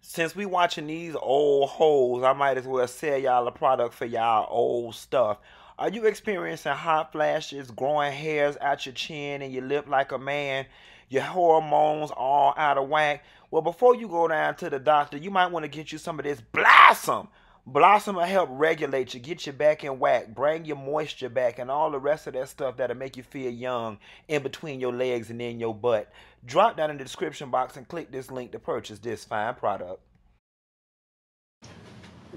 Since we watching these old hoes, I might as well sell y'all a product for y'all old stuff. Are you experiencing hot flashes, growing hairs out your chin and your lip like a man, your hormones all out of whack? Well, before you go down to the doctor, you might want to get you some of this Blossom. Blossom will help regulate you, get you back in whack, bring your moisture back, and all the rest of that stuff that'll make you feel young in between your legs and in your butt. Drop down in the description box and click this link to purchase this fine product.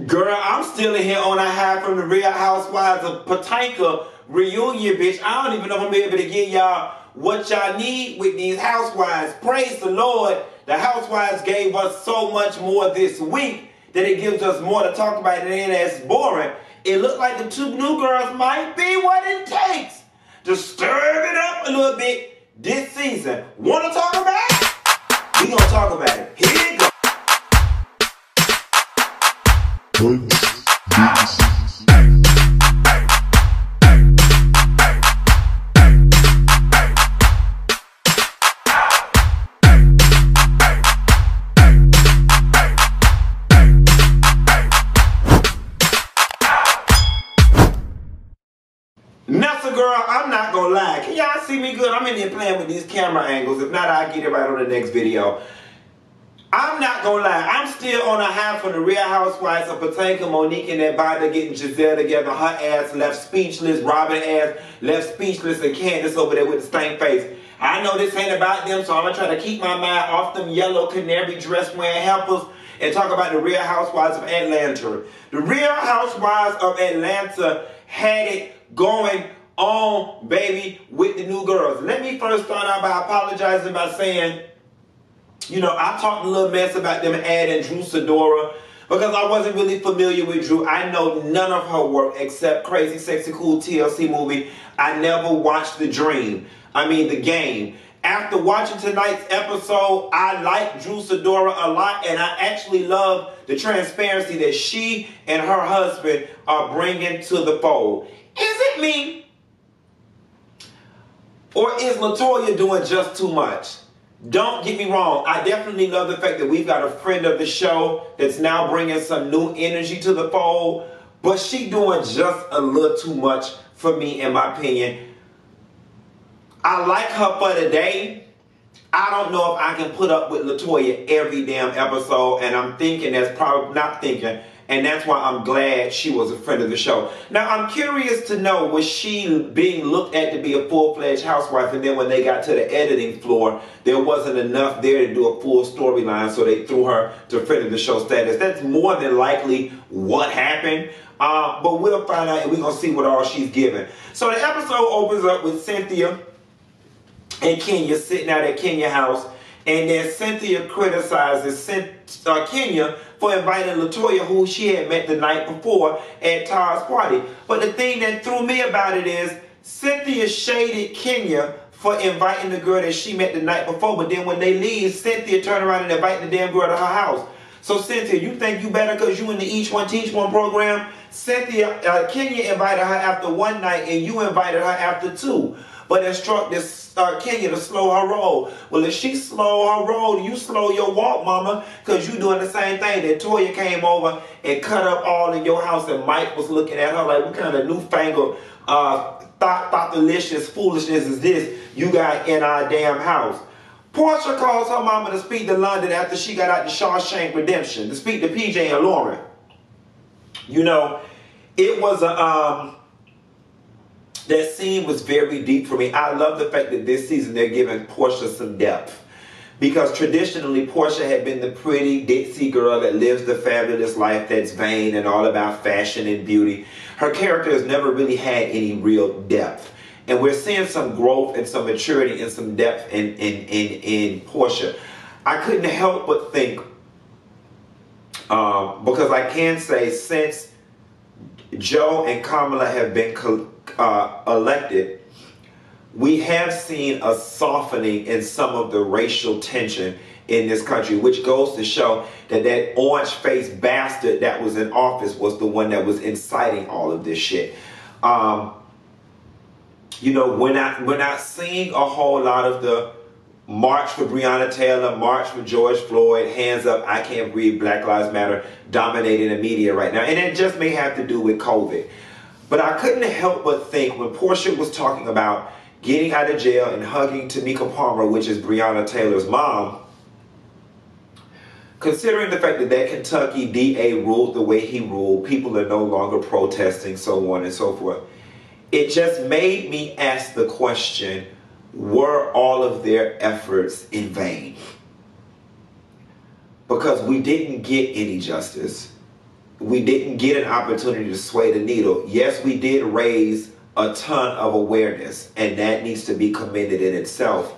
Girl, I'm still in here on a high from the Real Housewives of Potomac reunion, bitch. I don't even know if I'm able to get y'all what y'all need with these housewives. Praise the Lord. The housewives gave us so much more this week that it gives us more to talk about. It ain't as boring. It looked like the two new girls might be what it takes to stir it up a little bit this season. Want to talk about it? We gonna talk about it. Here it goes. Nessa girl, I'm not gonna lie. Can y'all see me good? I'm in here playing with these camera angles. If not, I'll get it right on the next video. I'm not gonna lie, I'm still on a high from the Real Housewives of Potomac, Monique and that body getting Giselle together. Her ass left speechless, Robin ass left speechless, and Candace over there with the stank face. I know this ain't about them, so I'm gonna try to keep my mind off them yellow canary dress wearing helpers and talk about the Real Housewives of Atlanta. The Real Housewives of Atlanta had it going on, baby, with the new girls. Let me first start out by apologizing by saying, you know, I talked a little mess about them adding Drew Sidora because I wasn't really familiar with Drew. I know none of her work except Crazy Sexy Cool TLC movie. I never watched The Game. After watching tonight's episode, I like Drew Sidora a lot, and I actually love the transparency that she and her husband are bringing to the fold. Is it me? Or is LaToya doing just too much? Don't get me wrong, I definitely love the fact that we've got a friend of the show that's now bringing some new energy to the fold, but she doing just a little too much for me, in my opinion. I like her for today. I don't know if I can put up with LaToya every damn episode, and I'm thinking that's probably not thinking, and that's why I'm glad she was a friend of the show. Now, I'm curious to know, was she being looked at to be a full-fledged housewife, and then when they got to the editing floor, there wasn't enough there to do a full storyline, so they threw her to friend of the show status? That's more than likely what happened, but we'll find out, and we're going to see what all she's given. So the episode opens up with Cynthia and Kenya sitting out at Kenya's house, and then Cynthia criticizes Kenya for inviting LaToya, who she had met the night before at Todd's party. But the thing that threw me about it is Cynthia shaded Kenya for inviting the girl that she met the night before, but then when they leave, Cynthia turned around and invited the damn girl to her house. So Cynthia, you think you better because you in the Each One Teach One program? Cynthia, Kenya invited her after one night and you invited her after two. But it struck this Kenya to slow her roll. Well, if she slow her roll, you slow your walk, mama, because you doing the same thing. That Toya came over and cut up all in your house, and Mike was looking at her like, what kind of newfangled thought-delicious foolishness is this you got in our damn house? Porsha calls her mama to speak to London after she got out the Shawshank Redemption, to speak to PJ and Lauren. You know, it was a... that scene was very deep for me. I love the fact that this season they're giving Porsha some depth. Because traditionally, Porsha had been the pretty, ditzy girl that lives the fabulous life that's vain and all about fashion and beauty. Her character has never really had any real depth. And we're seeing some growth and some maturity and some depth in Porsha. I couldn't help but think, because I can say since Joe and Kamala have been elected, we have seen a softening in some of the racial tension in this country, which goes to show that that orange-faced bastard that was in office was the one that was inciting all of this shit. You know, we're not seeing a whole lot of the March for Breonna Taylor, March for George Floyd, hands up, I can't breathe, Black Lives Matter, dominating the media right now. And it just may have to do with COVID. But I couldn't help but think when Porsha was talking about getting out of jail and hugging Tamika Palmer, which is Breonna Taylor's mom, considering the fact that that Kentucky DA ruled the way he ruled, people are no longer protesting, so on and so forth, it just made me ask the question, were all of their efforts in vain? Because we didn't get any justice. We didn't get an opportunity to sway the needle. Yes, we did raise a ton of awareness, and that needs to be commended in itself.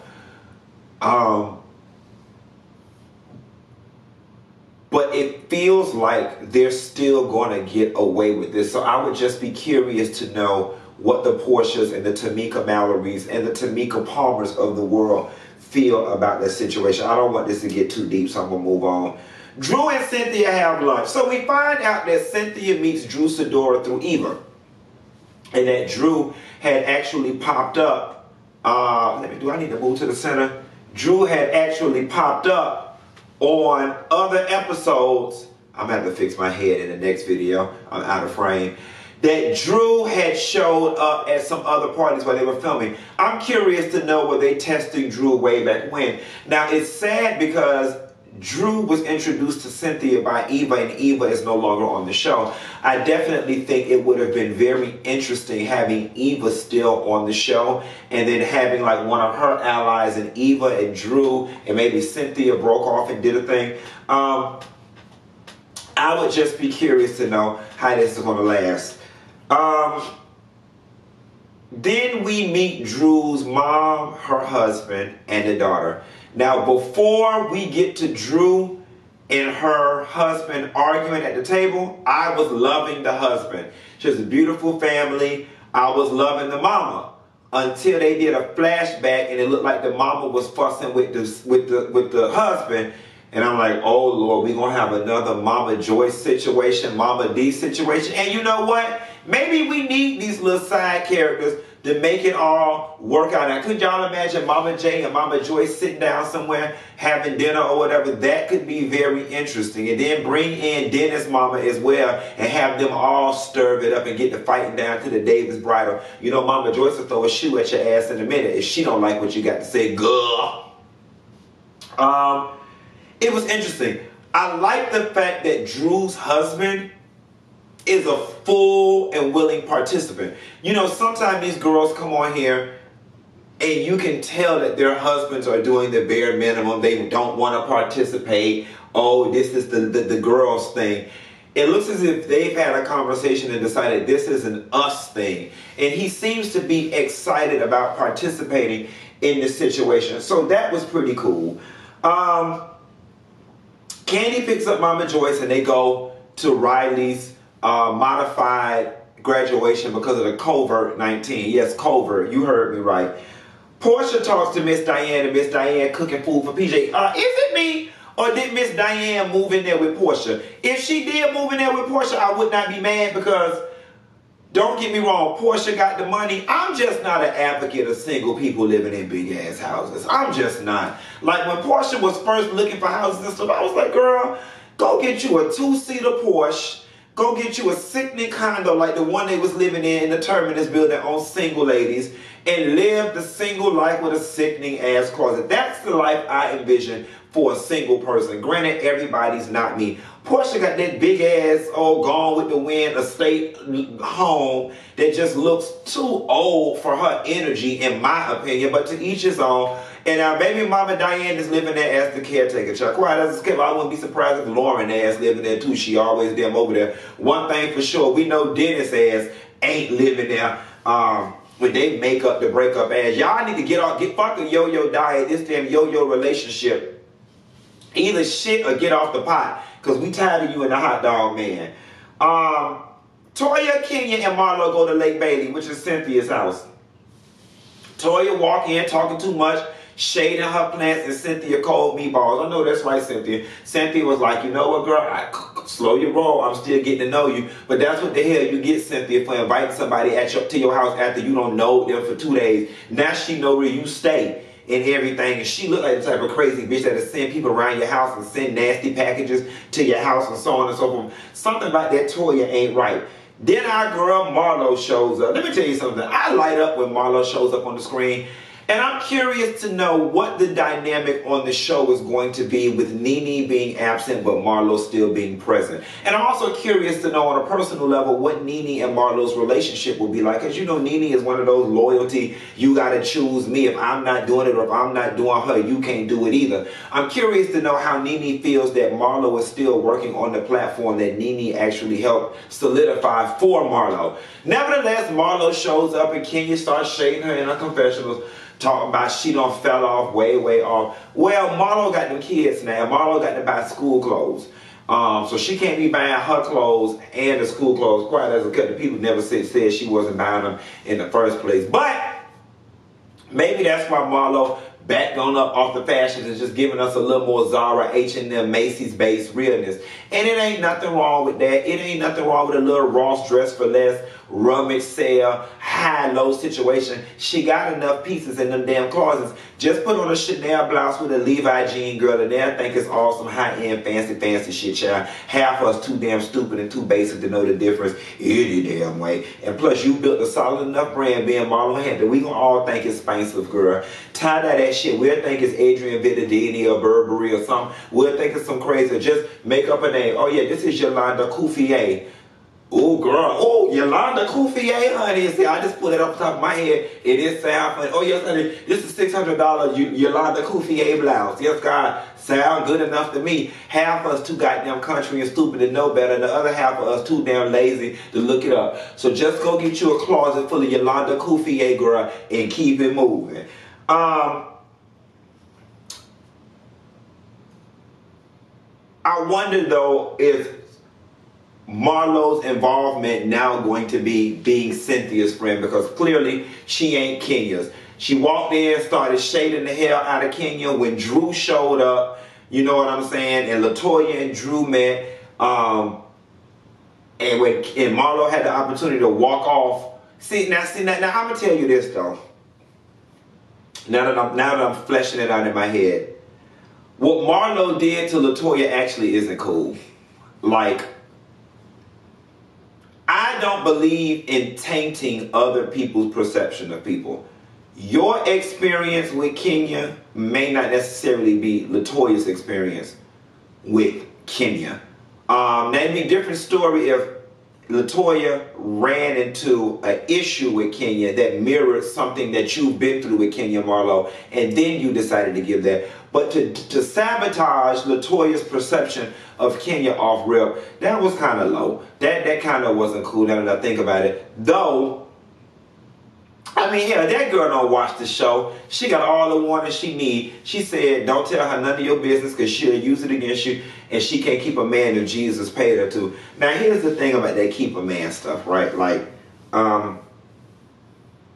But it feels like they're still going to get away with this. So I would just be curious to know what the Porshas and the Tamika Mallorys and the Tamika Palmers of the world feel about this situation. I don't want this to get too deep, so I'm going to move on. Drew and Cynthia have lunch. So we find out that Cynthia meets Drew Sidora through Eva. And that Drew had actually popped up. Do I need to move to the center? Drew had actually popped up on other episodes. I'm going to have to fix my head in the next video. I'm out of frame. That Drew had showed up at some other parties while they were filming. I'm curious to know, were they testing Drew way back when? Now, it's sad because Drew was introduced to Cynthia by Eva, and Eva is no longer on the show. I definitely think it would have been very interesting having Eva still on the show, and then having like one of her allies and Eva and Drew, and maybe Cynthia broke off and did a thing. I would just be curious to know how this is going to last. Then we meet Drew's mom, her husband, and the daughter. Now, before we get to Drew and her husband arguing at the table, I was loving the husband. She has a beautiful family. I was loving the mama until they did a flashback and it looked like the mama was fussing with the husband. And I'm like, oh Lord, we're going to have another Mama Joyce situation, Mama D situation. And you know what? Maybe we need these little side characters to make it all work out. Now, could y'all imagine Mama J and Mama Joyce sitting down somewhere having dinner or whatever? That could be very interesting. And then bring in Dennis' mama as well and have them all stir it up and get the fighting down to the Davis bridal. You know, Mama Joyce will throw a shoe at your ass in a minute if she don't like what you got to say. Girl. It was interesting. I like the fact that Drew's husband is a full and willing participant. You know, sometimes these girls come on here and you can tell that their husbands are doing the bare minimum. They don't want to participate. Oh, this is the girls thing. It looks as if they've had a conversation and decided this is an us thing. And he seems to be excited about participating in this situation. So that was pretty cool. Kandi picks up Mama Joyce and they go to Riley's modified graduation because of the COVID-19. Yes, COVID. You heard me right. Porsha talks to Miss Diane and Miss Diane cooking food for PJ. Is it me or did Miss Diane move in there with Porsha? If she did move in there with Porsha, I would not be mad because, don't get me wrong, Porsha got the money. I'm just not an advocate of single people living in big ass houses. I'm just not. Like when Porsha was first looking for houses and stuff, I was like, girl, go get you a 2-seater Porsche. Go get you a sickening condo like the one they was living in the Terminus building on Single Ladies and live the single life with a sickening ass closet. That's the life I envision for a single person. Granted, everybody's not me. Porsha got that big ass, Gone with the Wind estate home that just looks too old for her energy, in my opinion, but to each his own. And our baby mama Diane is living there as the caretaker. Chuck, quite as a kid, I wouldn't be surprised if Lauren ass living there too. She always them over there. One thing for sure, we know Dennis ass ain't living there. When they make up the breakup ass. Y'all need to get fucking yo-yo diet, this damn yo-yo relationship. Either shit or get off the pot. Because we tired of you and the hot dog man. Toya, Kenya, and Marlo go to Lake Bailey, which is Cynthia's house. Toya walk in talking too much, shading her plants, and Cynthia cold meatballs. I know that's right, Cynthia. Cynthia was like, you know what, girl? Slow your roll. I'm still getting to know you. But that's what the hell you get, Cynthia, for inviting somebody to your house after you don't know them for 2 days. Now she know where you stay. and everything. And she looked like the type of crazy bitch that'll send people around your house and send nasty packages to your house and so on and so forth. Something about that Toya ain't right. Then our girl Marlo shows up. Let me tell you something. I light up when Marlo shows up on the screen. And I'm curious to know what the dynamic on the show is going to be with Nene being absent but Marlo still being present. And I'm also curious to know on a personal level what Nene and Marlo's relationship will be like. Because you know Nene is one of those loyalty, you got to choose me. If I'm not doing it or if I'm not doing her, you can't do it either. I'm curious to know how Nene feels that Marlo is still working on the platform that Nene actually helped solidify for Marlo. Nevertheless, Marlo shows up and Kenya starts shading her in her confessionals, talking about she done fell off, way off. Well, Marlo got them kids now. Marlo got to buy school clothes. So she can't be buying her clothes and the school clothes. Quite as a cut, the people never said she wasn't buying them in the first place. But maybe that's why Marlo back on up off the fashions and just giving us a little more Zara, H&M, Macy's based realness. And it ain't nothing wrong with that. It ain't nothing wrong with a little Ross dress for less, rummage sale, high-low situation. She got enough pieces in them damn closets. Just put on a Chanel blouse with a Levi jean, girl, and they'll think it's awesome, high-end, fancy shit, child. Half of us too damn stupid and too basic to know the difference any damn way. And plus, you built a solid enough brand being Marlon Hampton. We gonna all think it's expensive, girl. Tie that shit. We'll think it's Adrian Vittadini or Burberry or something. We'll think it's some crazy. Just make up a name. Oh, yeah, this is Yolanda Couffier. Oh, girl. Oh, Yolanda Couffier, honey. See, I just put it off the top of my head. It is sound funny. Oh, yes, honey. This is $600 Yolanda Couffier blouse. Yes, God. Sound good enough to me. Half of us too goddamn country and stupid to know better. And the other half of us too damn lazy to look it up. So just go get you a closet full of Yolanda Couffier, girl, and keep it moving. I wonder, though, if Marlo's involvement now going to be being Cynthia's friend, because clearly she ain't Kenya's. She walked in, started shading the hell out of Kenya when Drew showed up, you know what I'm saying, and LaToya and Drew met, and Marlo had the opportunity to walk off. Now, I'm gonna tell you this though. Now that I'm fleshing it out in my head, what Marlo did to LaToya actually isn't cool. Like, I don't believe in tainting other people's perception of people. Your experience with Kenya may not necessarily be LaToya's experience with Kenya. That'd be a different story if LaToya ran into an issue with Kenya that mirrored something that you've been through with Kenya, Marlo, and then you decided to give that. But to sabotage LaToya's perception of Kenya off rip, that was kind of low. That kind of wasn't cool now that I think about it. Though, I mean, hell, that girl don't watch the show. She got all the warnings she need. She said, don't tell her none of your business because she'll use it against you, and she can't keep a man if Jesus paid her to. Now, here's the thing about that keep a man stuff, right? Like,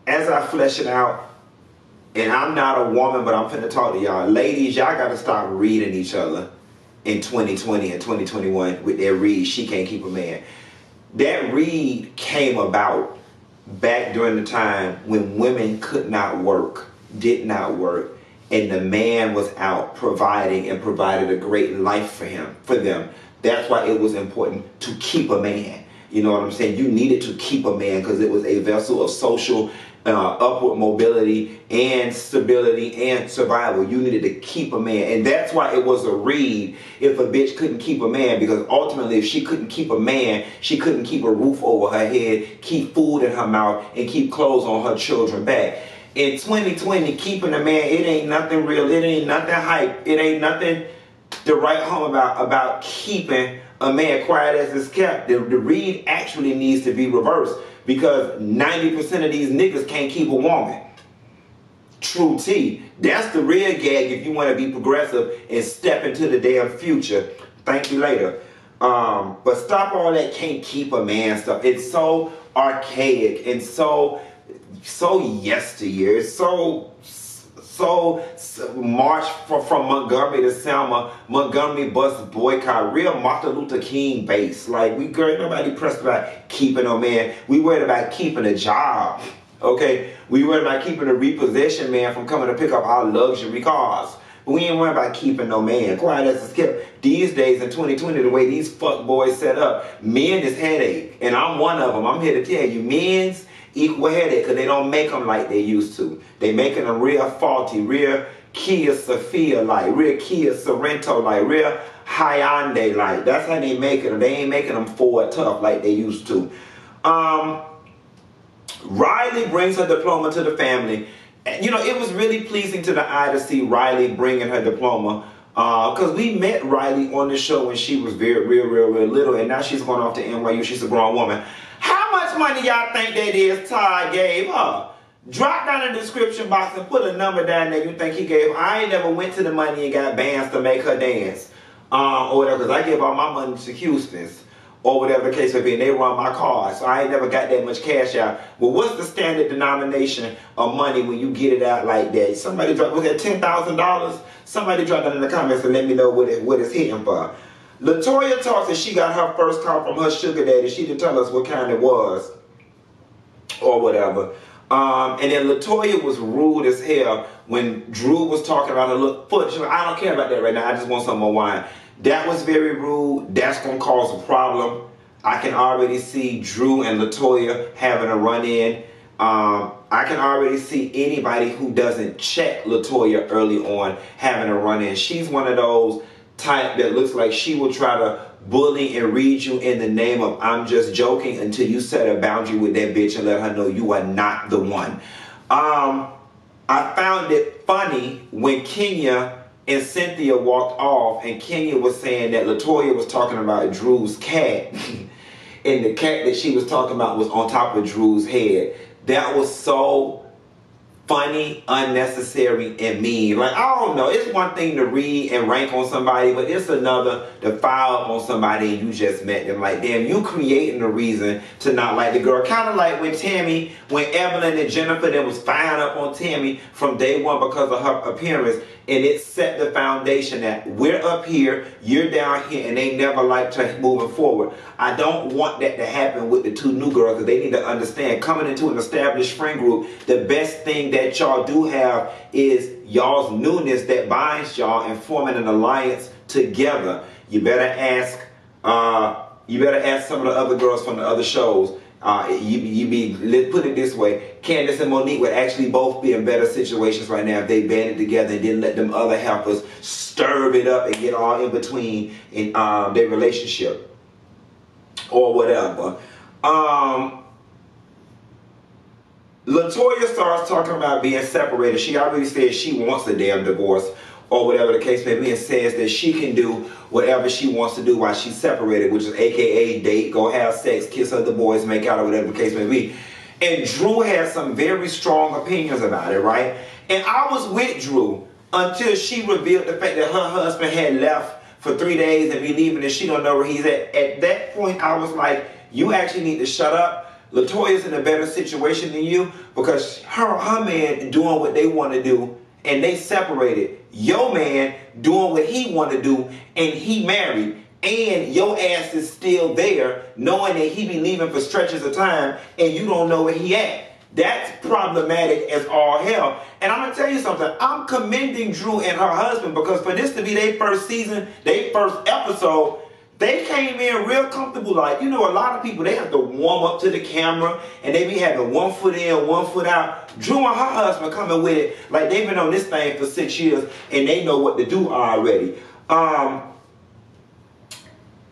as I flesh it out, and I'm not a woman, but I'm finna talk to y'all. Ladies, y'all gotta stop reading each other in 2020 and 2021 with their read, she can't keep a man. That read came about back during the time when women could not work, did not work, and the man was out providing and provided a great life for them. That's why it was important to keep a man. You know what I'm saying? You needed to keep a man because it was a vessel of social upward mobility and stability and survival. You needed to keep a man. And that's why it was a read if a bitch couldn't keep a man, because ultimately if she couldn't keep a man, she couldn't keep a roof over her head, keep food in her mouth, and keep clothes on her children back. In 2020, keeping a man, it ain't nothing real. It ain't nothing hype. It ain't nothing to write home about keeping a man. Quiet as it's kept. The read actually needs to be reversed, because 90% of these niggas can't keep a woman. True T. That's the real gag if you want to be progressive and step into the damn future. Thank you later. But stop all that can't keep a man stuff. It's so archaic and so yesteryear. It's so march from Montgomery to Selma, Montgomery bus boycott, real Martin Luther King base. Like, we girl, nobody pressed about keeping a man. We worried about keeping a job. Okay, we worry about keeping a repossession man from coming to pick up our luxury cars. But we ain't worried about keeping no man. Quiet as it's kept. These days in 2020, the way these fuck boys set up, men is headache. And I'm one of them. I'm here to tell you, men's equal headache because they don't make them like they used to. They making them real faulty, real Kia Sophia like, real Kia Sorrento like, real Hyundai like. That's how they making them. They ain't making them Ford tough like they used to. Riley brings her diploma to the family. And, you know, it was really pleasing to the eye to see Riley bringing her diploma. Because we met Riley on the show when she was real little. And now she's going off to NYU. She's a grown woman. How much money y'all think that is Todd gave her? Drop down in the description box and put a number down there you think he gave her. I ain't never went to the money and got bands to make her dance. Or whatever. Because I give all my money to Houston's. Or whatever the case may be, and they run my car. So I ain't never got that much cash out. Well, what's the standard denomination of money when you get it out like that? Somebody drop, was that $10,000? Somebody drop that in the comments and let me know what it's hitting for. Latoya talks that she got her first call from her sugar daddy. She didn't tell us what kind it was. Or whatever. And then Latoya was rude as hell when Drew was talking about her little foot. She was like, I don't care about that right now. I just want some more wine. That was very rude. That's going to cause a problem. I can already see Drew and Latoya having a run-in. I can already see anybody who doesn't check Latoya early on having a run-in. She's one of those type that looks like she will try to bully and read you in the name of I'm just joking until you set a boundary with that bitch and let her know you are not the one. I found it funny when Kenya and Cynthia walked off and Kenya was saying that Latoya was talking about Drew's cat. And the cat that she was talking about was on top of Drew's head. That was so funny, unnecessary, and mean. Like, I don't know. It's one thing to read and rank on somebody, but it's another to file up on somebody and you just met them. Like, damn, you creating a reason to not like the girl. Kind of like when Tammy, when Evelyn and Jennifer, they was firing up on Tammy from day one because of her appearance. And it set the foundation that we're up here, you're down here, and they never liked her moving forward. I don't want that to happen with the two new girls, because they need to understand, coming into an established friend group, the best thing that y'all do have is y'all's newness that binds y'all and forming an alliance together. You better ask some of the other girls from the other shows. Let's put it this way, Candace and Monique would actually both be in better situations right now if they banded together and didn't let them other helpers stir it up and get all in between in their relationship or whatever. Latoya starts talking about being separated. She already said she wants a damn divorce or whatever the case may be, and says that she can do whatever she wants to do while she's separated, which is AKA date, go have sex, kiss other boys, make out, or whatever the case may be. And Drew has some very strong opinions about it, right? And I was with Drew until she revealed the fact that her husband had left for 3 days and be leaving and she don't know where he's at. At that point, I was like, you actually need to shut up. Latoya's in a better situation than you because her man doing what they want to do and they separated. Your man doing what he want to do and he married. And your ass is still there knowing that he be leaving for stretches of time and you don't know where he at. That's problematic as all hell. And I'm going to tell you something. I'm commending Drew and her husband because for this to be their first season, their first episode, they came in real comfortable. Like, you know, a lot of people, they have to warm up to the camera and they be having 1 foot in, 1 foot out. Drew and her husband coming with it like they've been on this thing for 6 years and they know what to do already.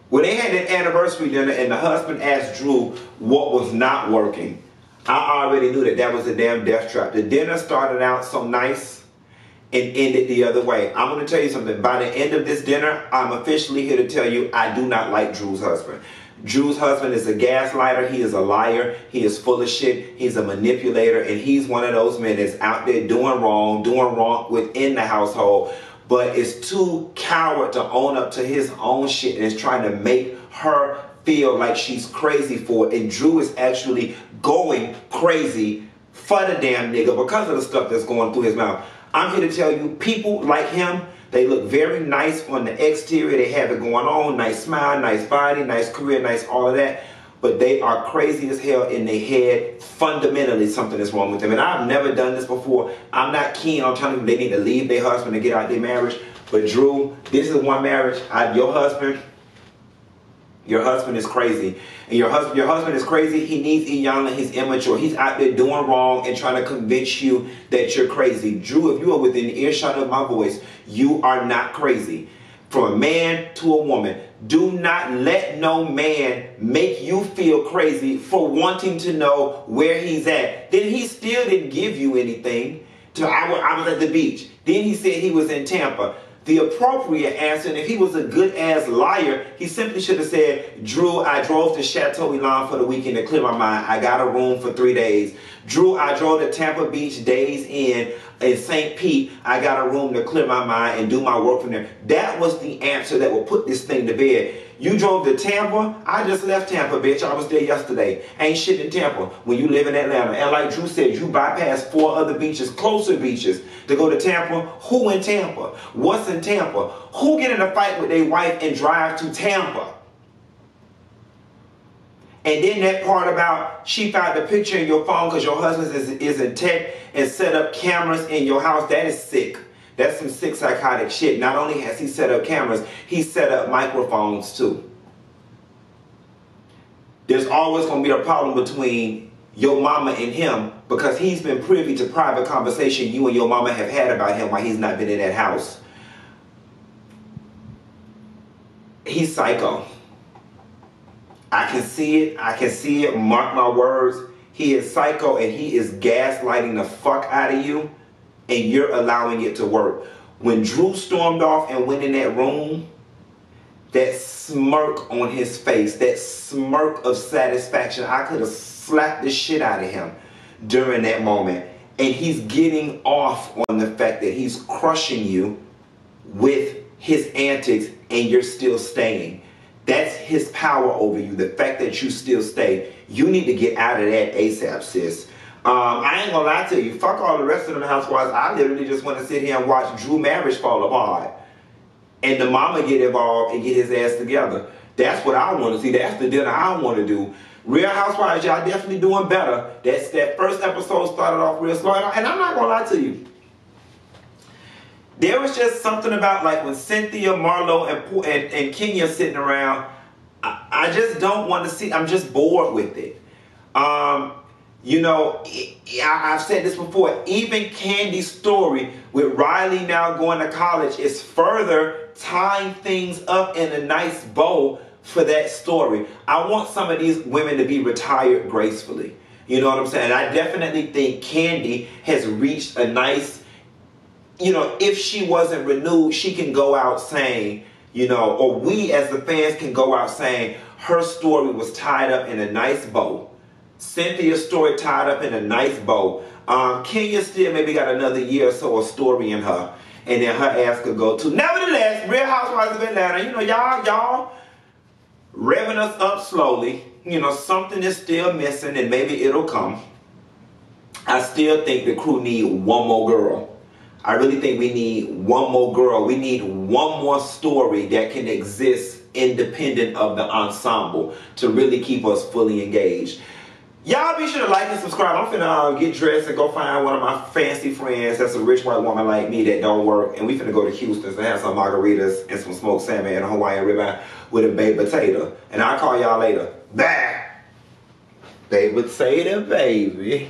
When they had that anniversary dinner and the husband asked Drew what was not working, I already knew that that was a damn death trap. The dinner started out so nice and ended the other way. I'm going to tell you something. By the end of this dinner, I'm officially here to tell you I do not like Drew's husband. Drew's husband is a gaslighter. He is a liar. He is full of shit. He's a manipulator. And he's one of those men that's out there doing wrong within the household, but is too coward to own up to his own shit and is trying to make her feel like she's crazy for it. And Drew is actually going crazy for the damn nigga because of the stuff that's going through his mouth. I'm here to tell you, people like him, they look very nice on the exterior. They have it going on. Nice smile, nice body, nice career, nice all of that. but they are crazy as hell in their head. Fundamentally, something is wrong with them. And I've never done this before. I'm not keen on telling them they need to leave their husband and get out their marriage. But Drew, this is one marriage. Your husband is crazy. And your husband is crazy. He needs Iyanla. He's immature. He's out there doing wrong and trying to convince you that you're crazy. Drew, if you are within earshot of my voice, you are not crazy. From a man to a woman, do not let no man make you feel crazy for wanting to know where he's at. Then he still didn't give you anything. I was at the beach. Then he said he was in Tampa. The appropriate answer, and if he was a good-ass liar, he simply should have said, Drew, I drove to Chateau Elan for the weekend to clear my mind. I got a room for 3 days. Drew, I drove to Tampa Beach Days Inn in St. Pete. I got a room to clear my mind and do my work from there. That was the answer that would put this thing to bed. You drove to Tampa? I just left Tampa, bitch. I was there yesterday. Ain't shit in Tampa when you live in Atlanta. And like Drew said, you bypassed 4 other beaches, closer beaches, to go to Tampa. Who in Tampa? What's in Tampa? Who get in a fight with their wife and drive to Tampa? And then that part about she found the picture in your phone because your husband is in tech and set up cameras in your house. That is sick. That's some sick psychotic shit. Not only has he set up cameras, he set up microphones too. There's always going to be a problem between your mama and him because he's been privy to private conversation you and your mama have had about him while he's not been in that house. He's psycho. I can see it. I can see it. Mark my words. He is psycho and he is gaslighting the fuck out of you. And you're allowing it to work. When Drew stormed off and went in that room, that smirk on his face, that smirk of satisfaction, I could have slapped the shit out of him during that moment. And he's getting off on the fact that he's crushing you with his antics and you're still staying. That's his power over you, the fact that you still stay. You need to get out of that ASAP, sis. I ain't gonna lie to you. Fuck all the rest of the housewives. I literally just want to sit here and watch Drew marriage fall apart. And the mama get involved and get his ass together. That's what I want to see. That's the dinner I want to do. Real Housewives, y'all definitely doing better. That first episode started off real slow. And I'm not gonna lie to you. There was just something about like when Cynthia, Marlo, and Kenya sitting around. I just don't want to see. I'm just bored with it. You know, I've said this before, even Kandi's story with Riley now going to college is further tying things up in a nice bow for that story. I want some of these women to be retired gracefully. You know what I'm saying? I definitely think Kandi has reached a nice, you know, if she wasn't renewed, she can go out saying, you know, or we as the fans can go out saying her story was tied up in a nice bow. Cynthia's story tied up in a nice bow. Kenya still maybe got another year or so of story in her. And then her ass could go too. Nevertheless, Real Housewives of Atlanta, you know, y'all revving us up slowly. You know, something is still missing and maybe it'll come. I still think the crew need one more girl. I really think we need one more girl. We need one more story that can exist independent of the ensemble to really keep us fully engaged. Y'all be sure to like and subscribe. I'm finna get dressed and go find one of my fancy friends that's a rich white woman like me that don't work. And we finna go to Houston to have some margaritas and some smoked salmon and a Hawaiian ribeye with a baked potato. And I'll call y'all later. Bye! Baked potato, baby.